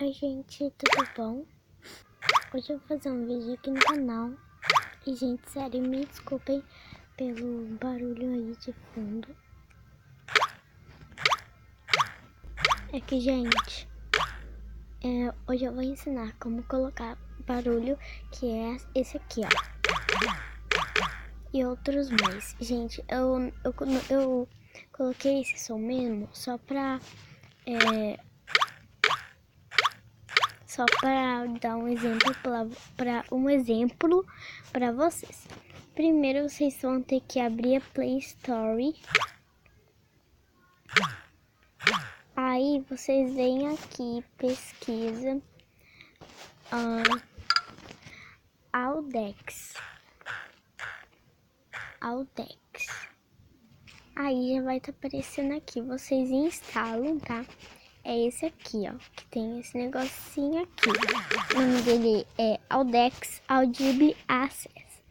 Oi gente, tudo bom? Hoje eu vou fazer um vídeo aqui no canal. E gente, sério, me desculpem pelo barulho aí de fundo. É que, gente, hoje eu vou ensinar como colocar barulho, que é esse aqui, ó. E outros mais. Gente, eu coloquei esse som mesmo só pra dar um exemplo para vocês. Primeiro vocês vão ter que abrir a Play Store. Aí vocês vêm aqui, pesquisa Audex. Aí já vai estar aparecendo aqui. Vocês instalam, tá? É esse aqui, ó, que tem esse negocinho aqui. O nome dele é Audex Audible Access.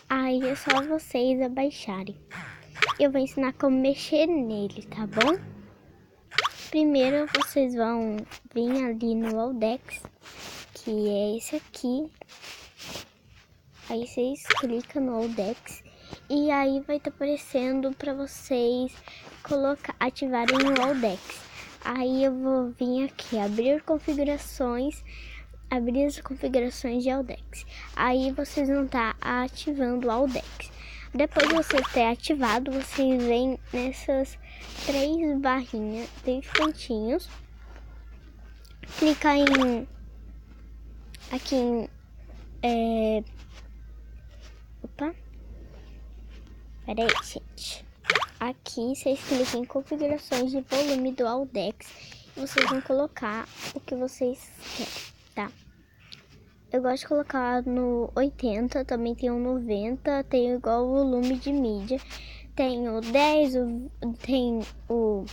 Aí é só vocês abaixarem. Eu vou ensinar como mexer nele, tá bom? Primeiro vocês vão vir ali no Audex, que é esse aqui. Aí vocês clicam no Audex e aí vai estar aparecendo para vocês ativarem o Audex. Aí eu vou vir aqui, abrir as configurações de Audex. Aí vocês vão estar ativando o Audex. Depois de você ter ativado, vocês vêm nessas três barrinhas, três pontinhos. Clica peraí, gente. Aqui vocês clicam em configurações de volume do Audex e vocês vão colocar o que vocês querem, tá? Eu gosto de colocar no 80, também tem o 90, tem igual o volume de mídia. Tem o 10, tem o...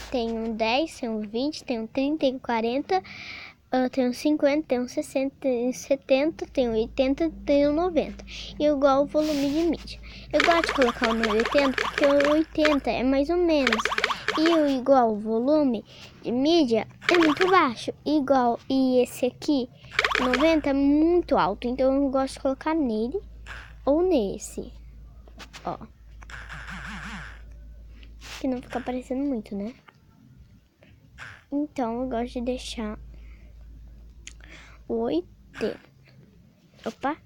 Tem um 10, tem um 20, tem um 30, tem um 40, tem um 50, tem um 60, tem um 70, tem um 80, tem um 90. E igual o volume de mídia. Eu gosto de colocar o no 80 porque o 80 é mais ou menos. E o igual o volume de mídia é muito baixo. E esse aqui, 90, é muito alto. Então eu gosto de colocar nele ou nesse. Ó. Que não fica aparecendo muito, né? Então eu gosto de deixar o 80. Opa!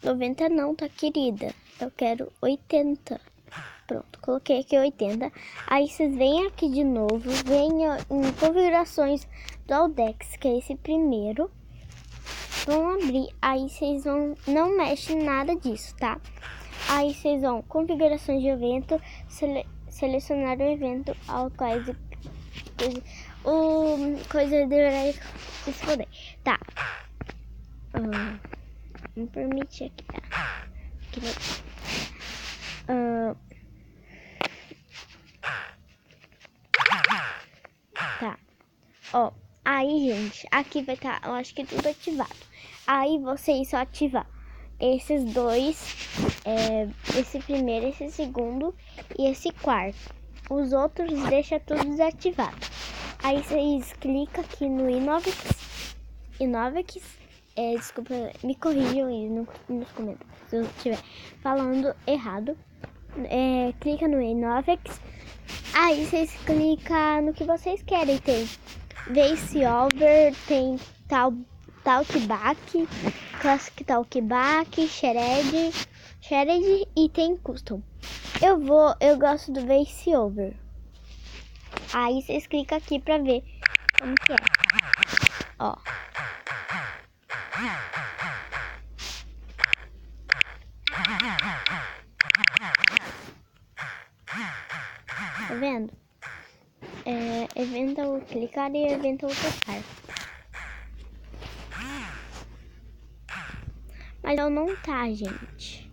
90 não, tá, querida? Eu quero 80. Pronto, coloquei aqui 80. Aí vocês vêm aqui de novo, venham em configurações do Audex, que é esse primeiro. Vão abrir, aí vocês não mexem nada disso, tá? Aí vocês vão configurações de evento, selecionar o evento ao qual coisa deverá responder. Tá. Me permite aqui, tá? Tá. Ó, aí, gente, aqui vai estar, eu acho que tudo ativado. Aí vocês só ativar esses dois, esse primeiro, esse segundo e esse quarto. Os outros deixa tudo desativado. Aí vocês clicam aqui no Inovex. Desculpa, me corrijam aí nos comentários se eu estiver falando errado. Clica no Inovex. Aí vocês clicam no que vocês querem. Tem VoiceOver, tem Talkback, Classic Talkback, Shared e tem Custom. Eu gosto do VoiceOver. Aí vocês clicam aqui pra ver como que é. Ó. Tá vendo? Evento ao clicar e evento ao tocar. Mas eu não tá, gente.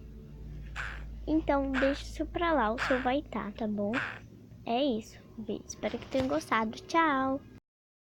Então deixa isso pra lá, o seu vai tá bom? É isso, vídeo. Espero que tenham gostado. Tchau!